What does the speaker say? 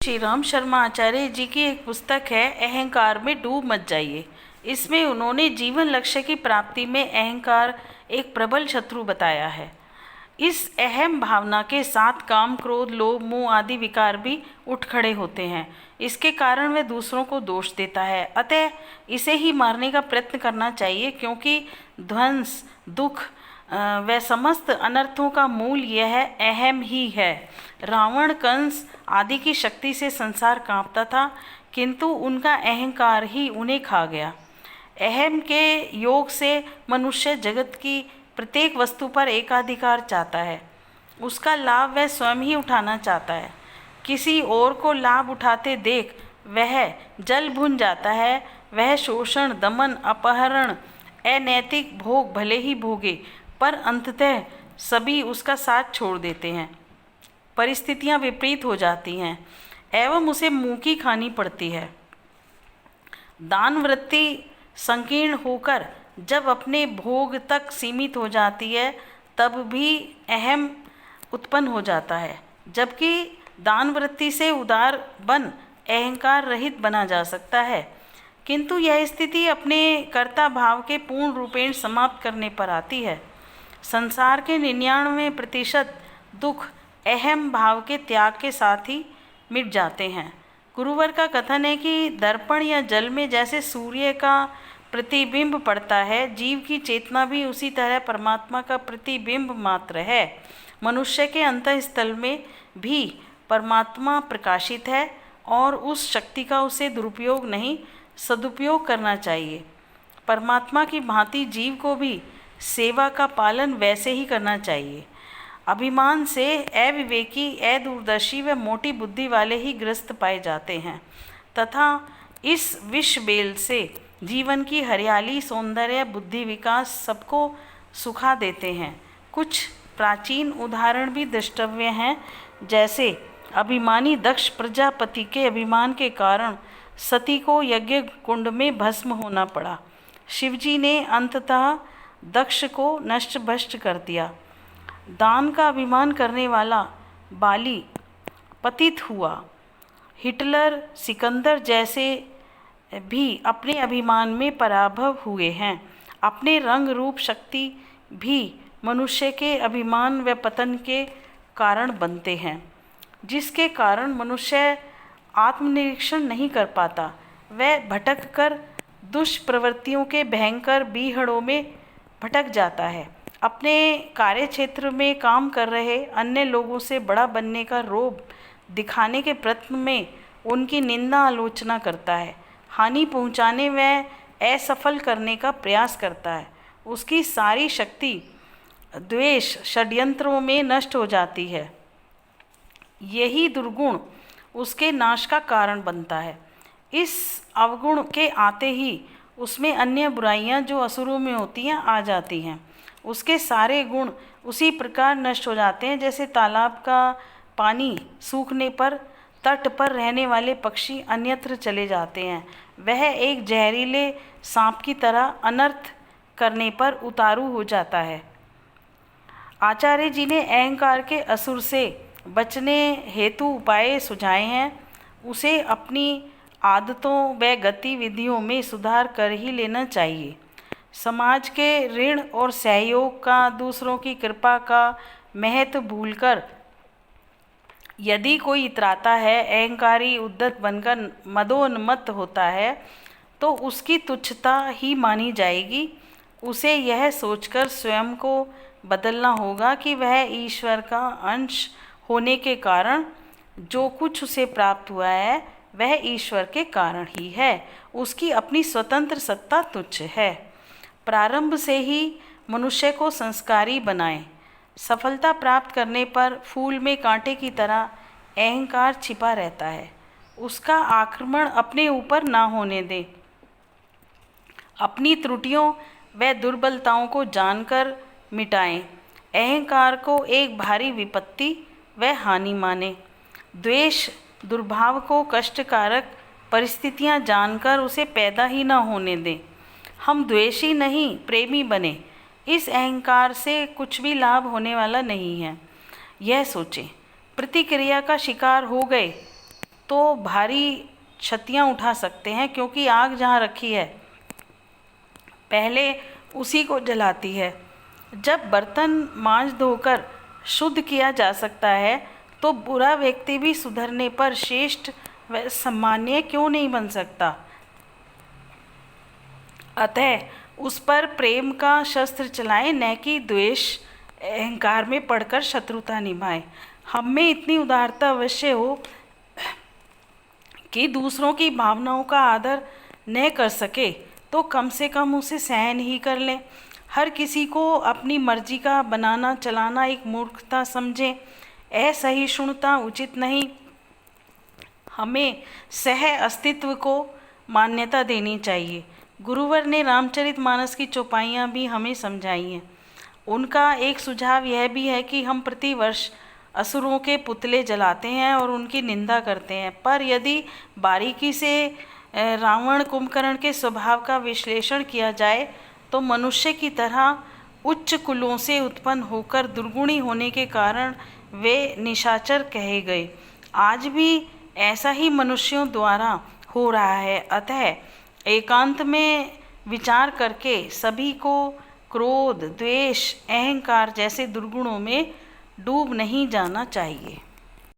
श्री राम शर्मा आचार्य जी की एक पुस्तक है अहंकार में डूब मत जाइए। इसमें उन्होंने जीवन लक्ष्य की प्राप्ति में अहंकार एक प्रबल शत्रु बताया है। इस अहम भावना के साथ काम, क्रोध, लोभ, मोह आदि विकार भी उठ खड़े होते हैं। इसके कारण वह दूसरों को दोष देता है। अतः इसे ही मारने का प्रयत्न करना चाहिए, क्योंकि ध्वंस, दुख व समस्त अनर्थों का मूल यह अहम ही है। रावण, कंस आदि की शक्ति से संसार कांपता था, किंतु उनका अहंकार ही उन्हें खा गया। अहम के योग से मनुष्य जगत की प्रत्येक वस्तु पर एकाधिकार चाहता है। उसका लाभ वह स्वयं ही उठाना चाहता है। किसी और को लाभ उठाते देख वह जल भुन जाता है। वह शोषण, दमन, अपहरण, अनैतिक भोग भले ही भोगे, पर अंततः सभी उसका साथ छोड़ देते हैं। परिस्थितियां विपरीत हो जाती हैं एवं उसे मुंह की खानी पड़ती है। दान वृत्ति संकीर्ण होकर जब अपने भोग तक सीमित हो जाती है, तब भी अहम उत्पन्न हो जाता है, जबकि दान वृत्ति से उदार बन अहंकार रहित बना जा सकता है। किंतु यह स्थिति अपने कर्ता भाव के पूर्ण रूपेण समाप्त करने पर आती है। संसार के 99% दुख अहम भाव के त्याग के साथ ही मिट जाते हैं। गुरुवर का कथन है कि दर्पण या जल में जैसे सूर्य का प्रतिबिंब पड़ता है, जीव की चेतना भी उसी तरह परमात्मा का प्रतिबिंब मात्र है। मनुष्य के अंतःस्थल में भी परमात्मा प्रकाशित है और उस शक्ति का उसे दुरुपयोग नहीं, सदुपयोग करना चाहिए। परमात्मा की भांति जीव को भी सेवा का पालन वैसे ही करना चाहिए। अभिमान से अविवेकी, अदूरदर्शी व मोटी बुद्धि वाले ही ग्रस्त पाए जाते हैं तथा इस विष बेल से जीवन की हरियाली, सौंदर्य, बुद्धि विकास सबको सुखा देते हैं। कुछ प्राचीन उदाहरण भी द्रष्टव्य हैं। जैसे अभिमानी दक्ष प्रजापति के अभिमान के कारण सती को यज्ञ कुंड में भस्म होना पड़ा। शिवजी ने अंततः दक्ष को नष्ट भ्रष्ट कर दिया। दान का अभिमान करने वाला बाली पतित हुआ। हिटलर, सिकंदर जैसे भी अपने अभिमान में पराभव हुए हैं। अपने रंग, रूप, शक्ति भी मनुष्य के अभिमान व पतन के कारण बनते हैं, जिसके कारण मनुष्य आत्मनिरीक्षण नहीं कर पाता। वह भटक कर दुष्प्रवृत्तियों के भयंकर बीहड़ों में भटक जाता है। अपने कार्य क्षेत्र में काम कर रहे अन्य लोगों से बड़ा बनने का रोब दिखाने के प्रयत्न में उनकी निंदा, आलोचना करता है। हानि पहुंचाने व असफल करने का प्रयास करता है। उसकी सारी शक्ति द्वेष, षड्यंत्रों में नष्ट हो जाती है। यही दुर्गुण उसके नाश का कारण बनता है। इस अवगुण के आते ही उसमें अन्य बुराइयां जो असुरों में होती हैं आ जाती हैं। उसके सारे गुण उसी प्रकार नष्ट हो जाते हैं जैसे तालाब का पानी सूखने पर तट पर रहने वाले पक्षी अन्यत्र चले जाते हैं। वह एक जहरीले सांप की तरह अनर्थ करने पर उतारू हो जाता है। आचार्य जी ने अहंकार के असुर से बचने हेतु उपाय सुझाए हैं। उसे अपनी आदतों व गतिविधियों में सुधार कर ही लेना चाहिए। समाज के ऋण और सहयोग का, दूसरों की कृपा का महत्व भूलकर यदि कोई इतराता है, अहंकारी, उद्धत बनकर मदोन्मत्त होता है, तो उसकी तुच्छता ही मानी जाएगी। उसे यह सोचकर स्वयं को बदलना होगा कि वह ईश्वर का अंश होने के कारण जो कुछ उसे प्राप्त हुआ है वह ईश्वर के कारण ही है। उसकी अपनी स्वतंत्र सत्ता तुच्छ है। प्रारंभ से ही मनुष्य को संस्कारी बनाएं। सफलता प्राप्त करने पर फूल में कांटे की तरह अहंकार छिपा रहता है। उसका आक्रमण अपने ऊपर ना होने दें। अपनी त्रुटियों व दुर्बलताओं को जानकर मिटाएं। अहंकार को एक भारी विपत्ति व हानि माने। द्वेष, दुर्भाव को कष्टकारक परिस्थितियां जानकर उसे पैदा ही ना होने दें। हम द्वेषी नहीं, प्रेमी बने। इस अहंकार से कुछ भी लाभ होने वाला नहीं है, यह सोचें। प्रतिक्रिया का शिकार हो गए तो भारी क्षतियाँ उठा सकते हैं, क्योंकि आग जहाँ रखी है पहले उसी को जलाती है। जब बर्तन मांज धोकर शुद्ध किया जा सकता है तो बुरा व्यक्ति भी सुधरने पर श्रेष्ठ व सम्मानीय क्यों नहीं बन सकता। अतः उस पर प्रेम का शस्त्र चलाएं, न कि द्वेष अहंकार में पड़कर शत्रुता निभाएं। हम में इतनी उदारता अवश्य हो कि दूसरों की भावनाओं का आदर न कर सके तो कम से कम उसे सहन ही कर लें। हर किसी को अपनी मर्जी का बनाना चलाना एक मूर्खता समझें। असहिष्णुता उचित नहीं। हमें सह अस्तित्व को मान्यता देनी चाहिए। गुरुवर ने रामचरितमानस की चौपाइयाँ भी हमें समझाई हैं। उनका एक सुझाव यह भी है कि हम प्रतिवर्ष असुरों के पुतले जलाते हैं और उनकी निंदा करते हैं, पर यदि बारीकी से रावण कुंभकर्ण के स्वभाव का विश्लेषण किया जाए तो मनुष्य की तरह उच्च कुलों से उत्पन्न होकर दुर्गुणी होने के कारण वे निशाचर कहे गए। आज भी ऐसा ही मनुष्यों द्वारा हो रहा है। अतः एकांत में विचार करके सभी को क्रोध, द्वेष, अहंकार जैसे दुर्गुणों में डूब नहीं जाना चाहिए।